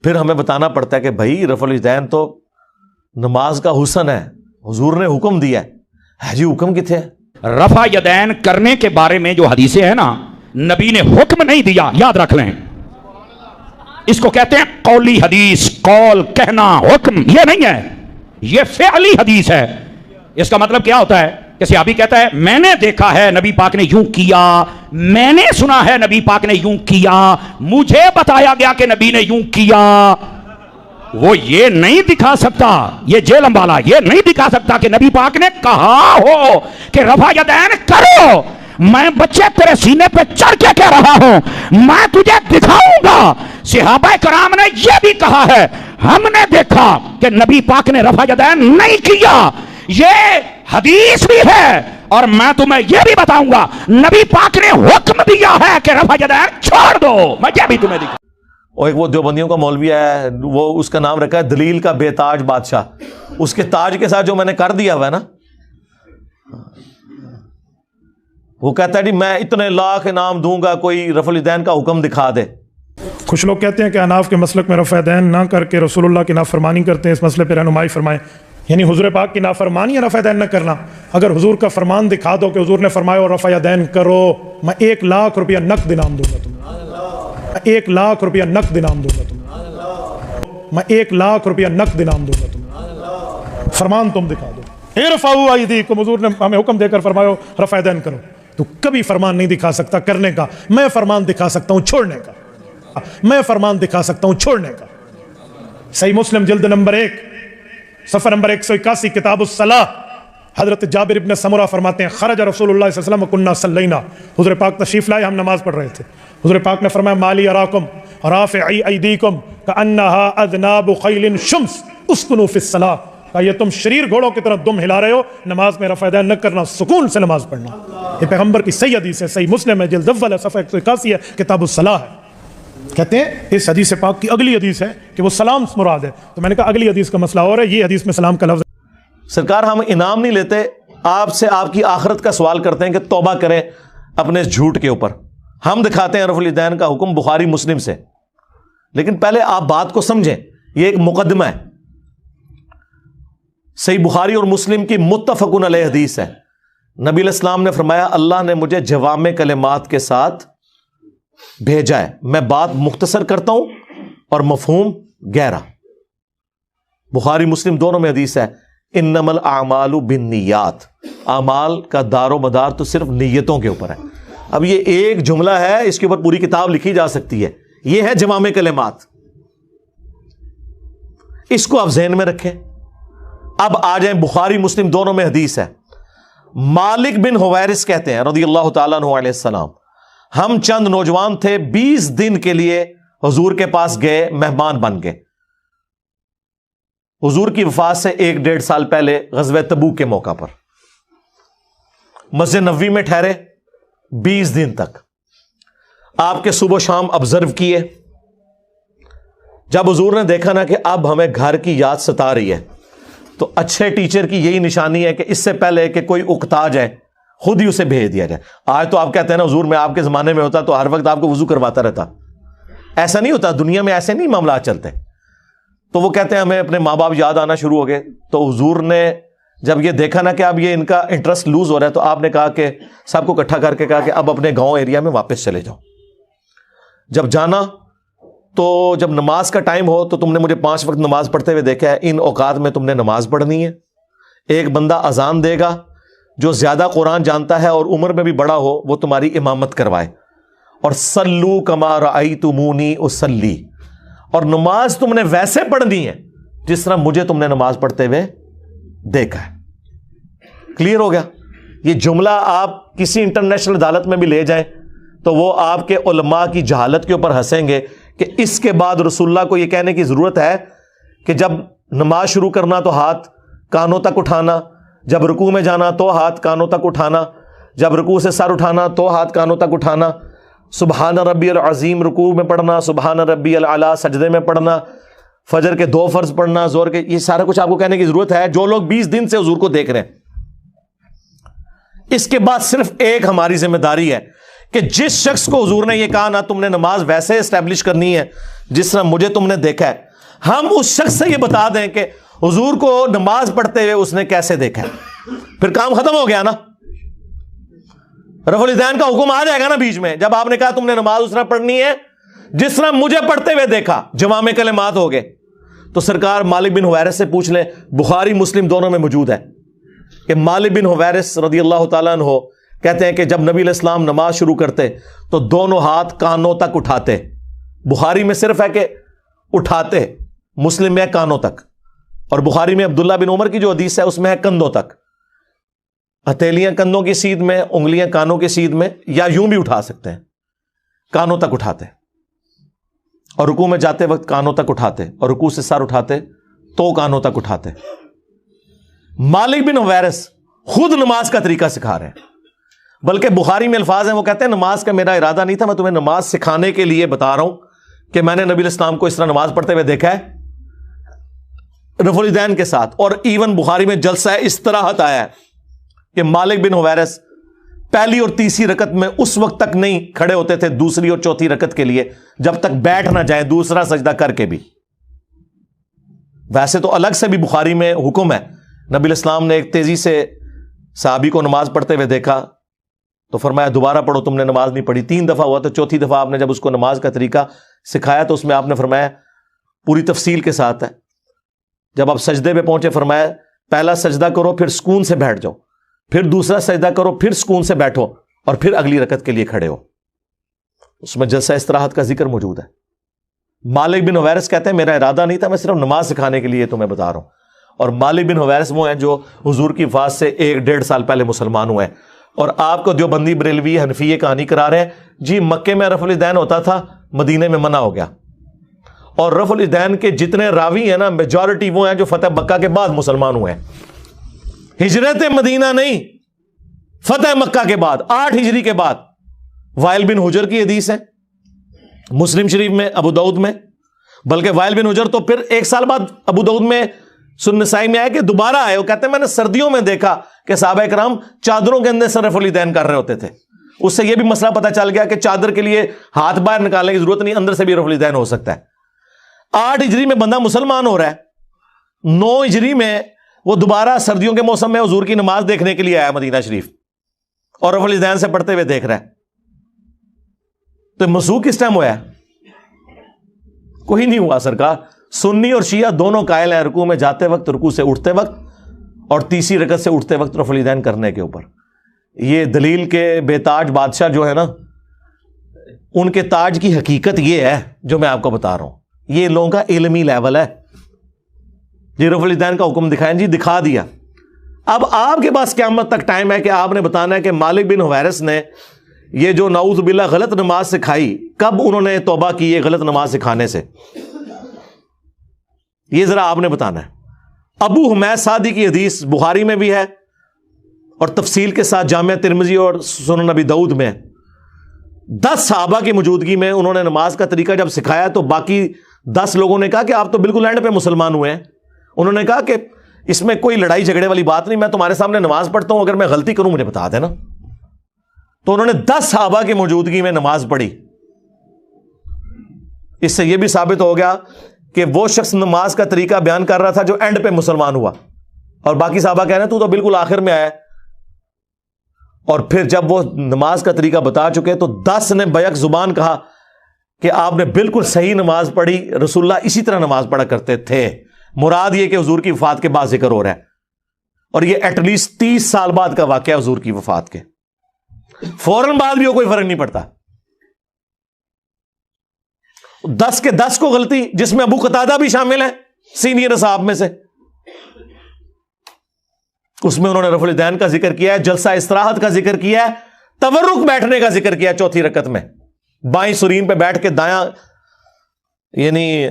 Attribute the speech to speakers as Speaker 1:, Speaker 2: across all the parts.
Speaker 1: پھر ہمیں بتانا پڑتا ہے کہ بھائی رفع الیدین تو نماز کا حسن ہے، حضور نے حکم دیا ہے جی، حکم کتنے ہے؟
Speaker 2: رفع یدین کرنے کے بارے میں جو حدیثیں ہیں نا، نبی نے حکم نہیں دیا، یاد رکھ لیں، اس کو کہتے ہیں قولی حدیث، قول کہنا، حکم یہ نہیں ہے، یہ فعلی حدیث ہے۔ اس کا مطلب کیا ہوتا ہے کہ صحابی کہتا ہے میں نے دیکھا ہے نبی پاک نے یوں کیا، میں نے سنا ہے نبی پاک نے یوں کیا، مجھے بتایا گیا کہ نبی نے یوں کیا، وہ یہ نہیں دکھا سکتا، یہ جیل امبالا یہ نہیں دکھا سکتا کہ نبی پاک نے کہا ہو کہ رفع یدین کرو، میں بچے تیرے سینے پہ چڑھ کے کہہ رہا ہوں، میں تجھے دکھاؤں گا۔ صحابہ کرام نے یہ بھی کہا ہے ہم نے دیکھا کہ نبی پاک نے رفع یدین نہیں کیا، یہ حدیث بھی ہے، اور میں تمہیں یہ بھی بتاؤں گا نبی پاک نے حکم دیا ہے کہ رفع یدین چھوڑ دو، میں یہ بھی تمہیں دکھاؤں۔
Speaker 1: اور ایک وہ دیوبندیوں کا مولوی ہے، وہ اس کا نام رکھا ہے دلیل کا بے تاج بادشاہ، اس کے تاج کے ساتھ جو میں نے کر دیا ہوا ہے نا، وہ کہتا ہے جی میں اتنے لاکھ انعام دوں گا کوئی رفع الیدین کا حکم دکھا دے۔
Speaker 3: کچھ لوگ کہتے ہیں کہ اناف کے مسلک میں رفع یدین نہ کر کے رسول اللہ کی نافرمانی کرتے ہیں، اس مسئلے پہ رہنمائی فرمائیں۔ یعنی حضور پاک کی نافرمانی یا رفع یدین نہ کرنا؟ اگر حضور کا فرمان دکھا دو کہ حضور نے فرمایا اور رفع یدین کرو، میں 1,00,000 روپیہ نقد انعام دوں گا تمہیں، 1,00,000 روپیہ نقد انعام دوں گا تمہیں، میں 1,00,000 روپیہ نقد انعام دوں گا تمہیں، فرمان تم دکھا دو۔ ارفعوا ایدیکم، حضور نے ہمیں حکم دے کر فرمایا رفع یدین کرو، تو کبھی فرمان نہیں دکھا سکتا کرنے کا، میں فرمان دکھا سکتا ہوں چھوڑنے کا، میں فرمان دکھا سکتا ہوں چھوڑنے کا۔ صحیح مسلم جلد نمبر 1 صفحہ نمبر 181 کتاب الصلاۃ، حضرت جابر ابن سمرہ فرماتے ہیں خرج رسول اللہ صلی اللہ علیہ وسلم وکنا صلینا، حضور پاک تشریف لائے، ہم نماز پڑھ رہے تھے، حضور پاک نے فرمایا مالی اراکم رافعی ایدیکم کانہا اذناب خیل شمس اسکنوا فی الصلاۃ، کہ یہ تم شریر گھوڑوں کی طرح دم ہلا رہے ہو، نماز میں رفع یدین نہ کرنا، سکون سے نماز پڑھنا۔ یہ پیغمبر کی صحیح حدیث ہے، صحیح مسلم ہے جلد اول ہے صفحہ 181 ہے، کتاب الصلاۃ ہے۔ کہتے ہیں اس حدیث پاک کی اگلی حدیث ہے کہ وہ سلام مراد ہے، تو میں نے کہا اگلی حدیث کا مسئلہ اور ہے، یہ حدیث میں سلام کا لفظ ہے۔
Speaker 1: سرکار ہم انعام نہیں لیتے، آپ سے آپ کی آخرت کا سوال کرتے ہیں کہ توبہ کریں اپنے اس جھوٹ کے اوپر۔ ہم دکھاتے ہیں رفع الیدین کا حکم بخاری مسلم سے، لیکن پہلے آپ بات کو سمجھیں، یہ ایک مقدمہ ہے، صحیح بخاری اور مسلم کی متفقن علیہ حدیث ہے۔ نبی علیہ السلام نے فرمایا اللہ نے مجھے جوامع کلمات کے ساتھ بھیجا ہے، میں بات مختصر کرتا ہوں اور مفہوم گہرا۔ بخاری مسلم دونوں میں حدیث ہے انما الاعمال بالنیات، اعمال کا دار و مدار تو صرف نیتوں کے اوپر ہے۔ اب یہ ایک جملہ ہے، اس کے اوپر پوری کتاب لکھی جا سکتی ہے، یہ ہے جوامع کلمات، اس کو آپ ذہن میں رکھیں۔ اب آ جائیں بخاری مسلم دونوں میں حدیث ہے، مالک بن حویرث کہتے ہیں رضی اللہ تعالیٰ عنہ علیہ السلام، ہم چند نوجوان تھے 20 دن کے لیے حضور کے پاس گئے، مہمان بن گئے، حضور کی وفات سے 1-1.5 سال پہلے غزوہ تبوک کے موقع پر مسجد نبوی میں ٹھہرے 20 دن تک، آپ کے صبح و شام آبزرو کیے۔ جب حضور نے دیکھا نا کہ اب ہمیں گھر کی یاد ستا رہی ہے، تو اچھے ٹیچر کی یہی نشانی ہے کہ اس سے پہلے کہ کوئی اکتا جائے خود ہی اسے بھیج دیا جائے۔ آج تو آپ کہتے ہیں نا حضور میں آپ کے زمانے میں ہوتا تو ہر وقت آپ کو وضو کرواتا رہتا، ایسا نہیں ہوتا، دنیا میں ایسے نہیں معاملات چلتے۔ تو وہ کہتے ہیں ہمیں اپنے ماں باپ یاد آنا شروع ہو گئے، تو حضور نے جب یہ دیکھا نا کہ اب یہ ان کا انٹرسٹ لوز ہو رہا ہے، تو آپ نے کہا کہ سب کو اکٹھا کر کے کہا کہ اب اپنے گاؤں ایریا میں واپس چلے جاؤ، جب جانا تو جب نماز کا ٹائم ہو تو تم نے مجھے 5 وقت نماز پڑھتے ہوئے دیکھا ہے، ان اوقات میں تم نے نماز پڑھنی ہے۔ ایک بندہ اذان دے گا جو زیادہ قرآن جانتا ہے اور عمر میں بھی بڑا ہو، وہ تمہاری امامت کروائے، اور صلو کما رأیتمونی اصلی، اور نماز تم نے ویسے پڑھنی ہے جس طرح مجھے تم نے نماز پڑھتے ہوئے دیکھا ہے۔ کلیئر ہو گیا؟ یہ جملہ آپ کسی انٹرنیشنل عدالت میں بھی لے جائیں تو وہ آپ کے علماء کی جہالت کے اوپر ہنسیں گے کہ اس کے بعد رسول اللہ کو یہ کہنے کی ضرورت ہے کہ جب نماز شروع کرنا تو ہاتھ کانوں تک اٹھانا، جب رکوع میں جانا تو ہاتھ کانوں تک اٹھانا، جب رکوع سے سر اٹھانا تو ہاتھ کانوں تک اٹھانا، سبحان ربی العظیم رکوع میں پڑھنا، سبحان ربی الاعلیٰ سجدے میں پڑھنا، فجر کے 2 فرض پڑھنا، زور کے، یہ سارا کچھ آپ کو کہنے کی ضرورت ہے جو لوگ 20 دن سے حضور کو دیکھ رہے ہیں۔ اس کے بعد صرف ایک ہماری ذمہ داری ہے کہ جس شخص کو حضور نے یہ کہا نا تم نے نماز ویسے اسٹیبلش کرنی ہے جس طرح مجھے تم نے دیکھا ہے, ہم اس شخص سے یہ بتا دیں کہ حضور کو نماز پڑھتے ہوئے اس نے کیسے دیکھا ہے, پھر کام ختم ہو گیا نا. رفع الیدین کا حکم آ جائے گا نا بیچ میں. جب آپ نے کہا تم نے نماز اس طرح پڑھنی ہے جس طرح مجھے پڑھتے ہوئے دیکھا, جوامع کلمات ہو گئے. تو سرکار مالک بن حویرث سے پوچھ لیں, بخاری مسلم دونوں میں موجود ہے کہ مالک بن حویرث رضی اللہ تعالیٰ عنہ کہتے ہیں کہ جب نبی علیہ السلام نماز شروع کرتے تو دونوں ہاتھ کانوں تک اٹھاتے. بخاری میں صرف ہے کہ اٹھاتے, مسلم میں ہے کانوں تک, اور بخاری میں عبداللہ بن عمر کی جو حدیث ہے اس میں ہے کندھوں تک. ہتھیلیاں کندھوں کی سیدھ میں, انگلیاں کانوں کی سیدھ میں, یا یوں بھی اٹھا سکتے ہیں, کانوں تک اٹھاتے. اور رکوع میں جاتے وقت کانوں تک اٹھاتے, اور رکوع سے سر اٹھاتے تو کانوں تک اٹھاتے. مالک بن حویرث خود نماز کا طریقہ سکھا رہے ہیں, بلکہ بخاری میں الفاظ ہیں, وہ کہتے ہیں نماز کا میرا ارادہ نہیں تھا, میں تمہیں نماز سکھانے کے لیے بتا رہا ہوں کہ میں نے نبی علیہ السلام کو اس طرح نماز پڑھتے ہوئے دیکھا ہے رفع الیدین کے ساتھ. اور ایون بخاری میں جلسہ استراحت آیا ہے کہ مالک بن حویرث پہلی اور تیسری رکعت میں اس وقت تک نہیں کھڑے ہوتے تھے دوسری اور چوتھی رکعت کے لیے جب تک بیٹھ نہ جائیں دوسرا سجدہ کر کے بھی. ویسے تو الگ سے بھی بخاری میں حکم ہے, نبی علیہ السلام نے ایک تیزی سے صحابی کو نماز پڑھتے ہوئے دیکھا تو فرمایا دوبارہ پڑھو, تم نے نماز نہیں پڑھی. 3 دفعہ ہوا تو چوتھی دفعہ آپ نے جب اس کو نماز کا طریقہ سکھایا تو اس میں آپ نے فرمایا پوری تفصیل کے ساتھ ہے, جب آپ سجدے پہ پہنچے فرمایا پہلا سجدہ کرو پھر سکون سے بیٹھ جاؤ, پھر دوسرا سجدہ کرو پھر سکون سے بیٹھو, اور پھر اگلی رکعت کے لیے کھڑے ہو. اس میں جلسہ استراحت کا ذکر موجود ہے. مالک بن حویرث کہتے ہیں میرا ارادہ نہیں تھا, میں صرف نماز سکھانے کے لیے تمہیں بتا رہا ہوں. اور مالک بن حویرث وہ ہیں جو حضور کی وفات سے 1-1.5 سال پہلے مسلمان ہوئے ہیں, اور آپ کو دیوبندی بریلوی حنفی یہ کہانی کرا رہے ہیں جی مکے میں رفع الیدین ہوتا تھا, مدینے میں منع ہو گیا. اور رفع الیدین کے جتنے راوی ہیں نا میجورٹی وہ ہیں جو فتح مکہ کے بعد مسلمان ہوئے ہیں, ہجرت مدینہ نہیں, فتح مکہ کے بعد 8 ہجری کے بعد. وائل بن حجر کی حدیث ہے مسلم شریف میں, ابو داؤد میں, بلکہ وائل بن حجر تو پھر 1 سال بعد ابو داؤد میں سنن نسائی میں آئے کہ دوبارہ آئے. وہ کہتے ہیں میں نے سردیوں میں دیکھا کہ صحابہ کرام چادروں کے اندر سے رفع الیدین کر رہے ہوتے تھے. اس سے یہ بھی مسئلہ پتہ چل گیا کہ چادر کے لیے ہاتھ باہر نکالنے کی ضرورت نہیں, اندر سے بھی رفع الیدین ہو سکتا ہے. 8 ہجری میں بندہ مسلمان ہو رہا ہے, 9 ہجری میں وہ دوبارہ سردیوں کے موسم میں حضور کی نماز دیکھنے کے لیے آیا مدینہ شریف, اور رفع الیدین سے پڑھتے ہوئے دیکھ رہا ہے. تو منسوخ کس ٹائم ہوا ہے؟ کوئی نہیں ہوا سرکار. سنی اور شیعہ دونوں قائل ہیں رکوع میں جاتے وقت, رکوع سے اٹھتے وقت, اور تیسری رکعت سے اٹھتے وقت رفع الیدین کرنے کے اوپر. یہ دلیل کے بے تاج بادشاہ جو ہے نا, ان کے تاج کی حقیقت یہ ہے جو میں آپ کو بتا رہا ہوں. یہ لوگوں کا علمی لیول ہے. جی رفع الیدین کا حکم دکھائیں, جی دکھا دیا. اب آپ کے پاس قیامت تک ٹائم ہے کہ آپ نے بتانا ہے کہ مالک بن حویرث نے یہ جو نعوذ باللہ غلط نماز سکھائی, کب انہوں نے توبہ کی یہ غلط نماز سکھانے سے, یہ ذرا آپ نے بتانا ہے. ابو حمید سعدی کی حدیث بخاری میں بھی ہے اور تفصیل کے ساتھ جامعہ ترمذی اور سنن نبی داؤد میں. 10 صحابہ کی موجودگی میں انہوں نے نماز کا طریقہ جب سکھایا تو باقی 10 لوگوں نے کہا کہ آپ تو بالکل اینڈ پہ مسلمان ہوئے ہیں. انہوں نے کہا کہ اس میں کوئی لڑائی جھگڑے والی بات نہیں, میں تمہارے سامنے نماز پڑھتا ہوں, اگر میں غلطی کروں مجھے بتا دینا. تو انہوں نے 10 صحابہ کی موجودگی میں نماز پڑھی. اس سے یہ بھی ثابت ہو گیا کہ وہ شخص نماز کا طریقہ بیان کر رہا تھا جو اینڈ پہ مسلمان ہوا, اور باقی صحابہ کہہ رہے ہیں تو بالکل آخر میں آیا. اور پھر جب وہ نماز کا طریقہ بتا چکے تو 10 نے بیک زبان کہا کہ آپ نے بالکل صحیح نماز پڑھی, رسول اللہ اسی طرح نماز پڑھا کرتے تھے. مراد یہ کہ حضور کی وفات کے بعد ذکر ہو رہا ہے, اور یہ ایٹ لیسٹ 30 سال بعد کا واقعہ حضور کی وفات کے. فوراً بعد بھی کوئی فرق نہیں پڑتا. 10 کے 10 کو غلطی, جس میں ابو قتادہ بھی شامل ہیں سینئر اصحاب میں سے. اس میں انہوں نے رفع الیدین کا ذکر کیا ہے, جلسہ استراحت کا ذکر کیا ہے, تورک بیٹھنے کا ذکر کیا ہے. چوتھی رکعت میں بائیں سرین پہ بیٹھ کے دایاں یعنی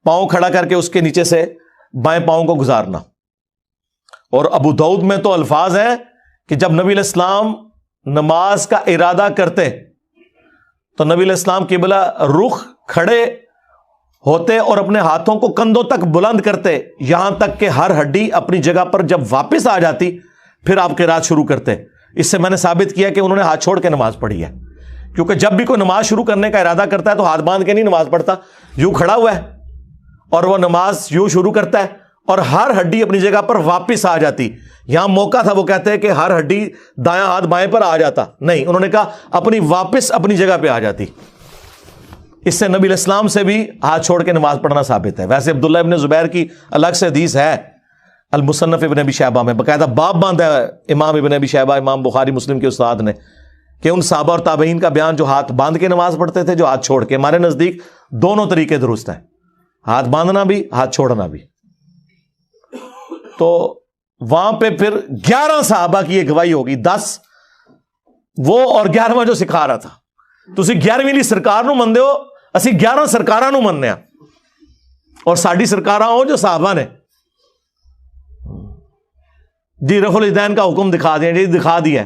Speaker 1: پاؤں کھڑا کر کے اس کے نیچے سے بائیں پاؤں کو گزارنا. اور ابو داؤد میں تو الفاظ ہیں کہ جب نبی علیہ السلام نماز کا ارادہ کرتے تو نبی علیہ السلام قبلہ رخ کھڑے ہوتے اور اپنے ہاتھوں کو کندھوں تک بلند کرتے, یہاں تک کہ ہر ہڈی اپنی جگہ پر جب واپس آ جاتی پھر آپ قرات شروع کرتے. اس سے میں نے ثابت کیا کہ انہوں نے ہاتھ چھوڑ کے نماز پڑھی ہے. کیونکہ جب بھی کوئی نماز شروع کرنے کا ارادہ کرتا ہے تو ہاتھ باندھ کے نہیں نماز پڑھتا، یوں کھڑا ہوا ہے اور وہ نماز یوں شروع کرتا ہے اور ہر ہڈی اپنی جگہ پر واپس آ جاتی. یہاں موقع تھا وہ کہتے ہیں کہ ہر ہڈی دایاں ہاتھ بائیں پر آ جاتا، نہیں، انہوں نے کہا اپنی واپس اپنی جگہ پہ آ جاتی. اس سے نبی علیہ السلام سے بھی ہاتھ چھوڑ کے نماز پڑھنا ثابت ہے. ویسے عبداللہ ابن زبیر کی الگ سے حدیث ہے المصنف ابن ابی شیبہ میں، باقاعدہ باب باندھا ہے امام ابن ابی شیبہ، امام بخاری مسلم کے استاد نے، کہ ان صحابہ اور تابعین کا بیان جو ہاتھ باندھ کے نماز پڑھتے تھے، جو ہاتھ چھوڑ کے. ہمارے نزدیک دونوں طریقے درست ہیں، ہاتھ باندھنا بھی، ہاتھ چھوڑنا بھی. تو وہاں پہ پھر 11 صحابہ کی یہ گواہی ہوگی، 10 وہ اور 11واں جو سکھا رہا تھا. تسی 11ویں لی سرکار نو مندے ہو، اسی 11 سرکاراں نو مننے ہاں، اور ساڈی سرکاراں ہو جو صحابہ نے. جی رفع الیدین کا حکم دکھا دیں، جی دکھا دیا.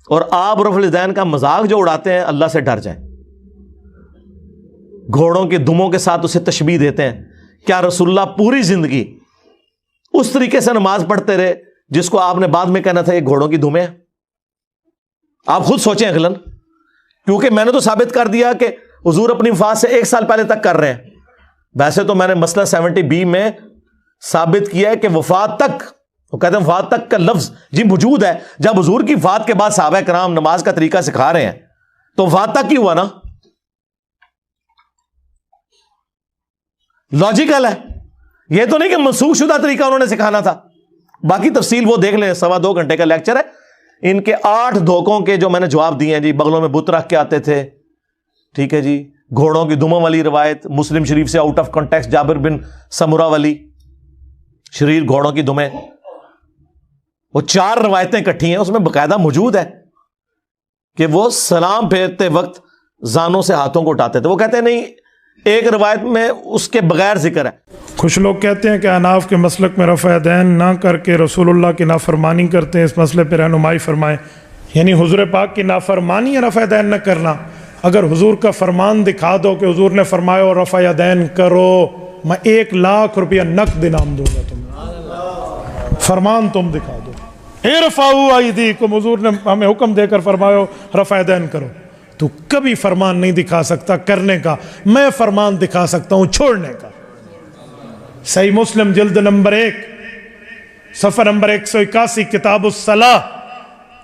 Speaker 1: اور آپ رفع الیدین کا مذاق جو اڑاتے ہیں، اللہ سے ڈر جائیں. گھوڑوں کے دموں کے ساتھ اسے تشبیہ دیتے ہیں. کیا رسول اللہ پوری زندگی اس طریقے سے نماز پڑھتے رہے جس کو آپ نے بعد میں کہنا تھا یہ گھوڑوں کی دمیں ہیں؟ آپ خود سوچیں عقلاً، کیونکہ میں نے تو ثابت کر دیا کہ حضور اپنی وفات سے 1 سال پہلے تک کر رہے ہیں. ویسے تو میں نے مسئلہ 70B میں ثابت کیا ہے کہ وفات تک، وہ کہتے ہیں وفات تک کا لفظ جی موجود ہے. جب حضور کی وفات کے بعد صحابہ کرام نماز کا طریقہ سکھا رہے ہیں تو وفات تک ہی ہوا نا، لاجیکل ہے. یہ تو نہیں کہ منسوخ شدہ طریقہ انہوں نے سکھانا تھا. باقی تفصیل وہ دیکھ لیں، 2.25 گھنٹے کا لیکچر ہے. ان کے 8 دھوکوں کے جو میں نے جواب دیے ہیں جی. بغلوں میں بت رکھ کے آتے تھے، ٹھیک ہے جی. گھوڑوں کی دموں والی روایت مسلم شریف سے آؤٹ آف کانٹیکسٹ، جابر بن سمرہ والی شریر گھوڑوں کی دمیں، وہ 4 روایتیں اکٹھی ہیں، اس میں باقاعدہ موجود ہے کہ وہ سلام پھیرتے وقت زانوں سے ہاتھوں کو اٹھاتے تھے. وہ کہتے ہیں نہیں، ایک روایت میں اس کے بغیر ذکر ہے.
Speaker 3: کچھ لوگ کہتے ہیں کہ احناف کے مسلک میں رفع دین نہ کر کے رسول اللہ کی نافرمانی کرتے ہیں، اس مسئلے پہ رہنمائی فرمائیں. یعنی حضور پاک کی نافرمانی یا رفع دین نہ کرنا. اگر حضور کا فرمان دکھا دو کہ حضور نے فرمایا اور رفع دین کرو، میں 1 لاکھ روپیہ نقد انعام دوں گا تمہیں. فرمان تم دکھا دو، ارفعوا ایدیکم، حضور نے ہمیں حکم دے کر فرمایا رفع دین کرو. تو کبھی فرمان نہیں دکھا سکتا کرنے کا، میں فرمان دکھا سکتا ہوں چھوڑنے کا. صحیح مسلم جلد نمبر 1 صفحہ نمبر 181 کتاب الصلاۃ،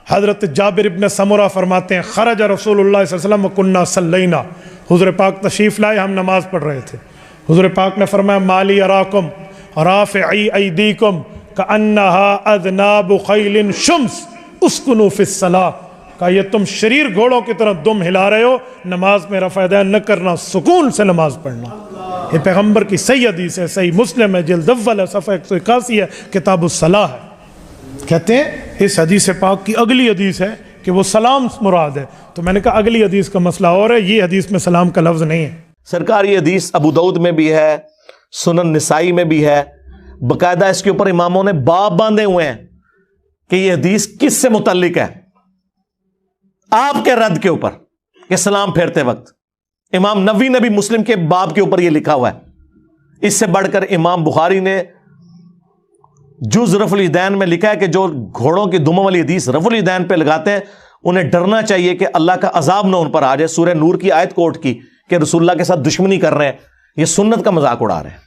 Speaker 3: حضرت جابر ابن سمرہ فرماتے ہیں خرج رسول اللہ صلی اللہ علیہ وسلم وکنا صلینا، حضور پاک تشریف لائے، ہم نماز پڑھ رہے تھے. حضور پاک نے فرمایا مالی اراکم رافعی ایدیکم کانہا اذناب خیل شمس اسکنوا فی الصلاۃ. کہا یہ تم شریر گھوڑوں کی طرح دم ہلا رہے ہو، نماز میں رفع دین نہ کرنا، سکون سے نماز پڑھنا. یہ پیغمبر کی صحیح حدیث ہے، صحیح مسلم ہے، جلد اول ہے، صفحہ 181 ہے، کتاب الصلاۃ ہے. کہتے ہیں اس حدیث پاک کی اگلی حدیث ہے کہ وہ سلام مراد ہے. تو میں نے کہا اگلی حدیث کا مسئلہ اور ہے، یہ حدیث میں سلام کا لفظ نہیں ہے.
Speaker 1: سرکار یہ حدیث ابو داؤد میں بھی ہے، سنن نسائی میں بھی ہے، باقاعدہ اس کے اوپر اماموں نے باب باندھے ہوئے ہیں کہ یہ حدیث کس سے متعلق ہے. آپ کے رد کے اوپر کہ سلام پھیرتے وقت امام نووی نے بھی مسلم کے باب کے اوپر یہ لکھا ہوا ہے. اس سے بڑھ کر امام بخاری نے جز رفع الیدین میں لکھا ہے کہ جو گھوڑوں کی دموں والی حدیث رفع الیدین پہ لگاتے ہیں انہیں ڈرنا چاہیے کہ اللہ کا عذاب نہ ان پر آ جائے. سورہ نور کی آیت کوٹ کی کہ رسول اللہ کے ساتھ دشمنی کر رہے ہیں، یہ سنت کا مذاق اڑا رہے ہیں.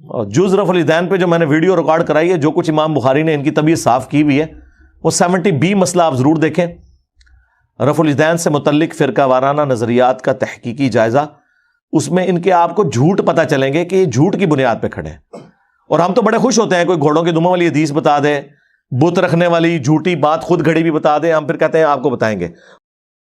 Speaker 1: اور جز رفع الیدین پہ جو میں نے ویڈیو ریکارڈ کرائی ہے، جو کچھ امام بخاری نے ان کی طبیعت صاف کی ہوئی ہے، وہ 70B مسئلہ آپ ضرور دیکھیں. رفع الیدین سے متعلق فرقہ وارانہ نظریات کا تحقیقی جائزہ، اس میں ان کے آپ کو جھوٹ پتہ چلیں گے کہ یہ جھوٹ کی بنیاد پہ کھڑے ہیں. اور ہم تو بڑے خوش ہوتے ہیں کوئی گھوڑوں کی دموں والی حدیث بتا دے، بت رکھنے والی جھوٹی بات خود گھڑی بھی بتا دے، ہم پھر کہتے ہیں آپ کو بتائیں گے.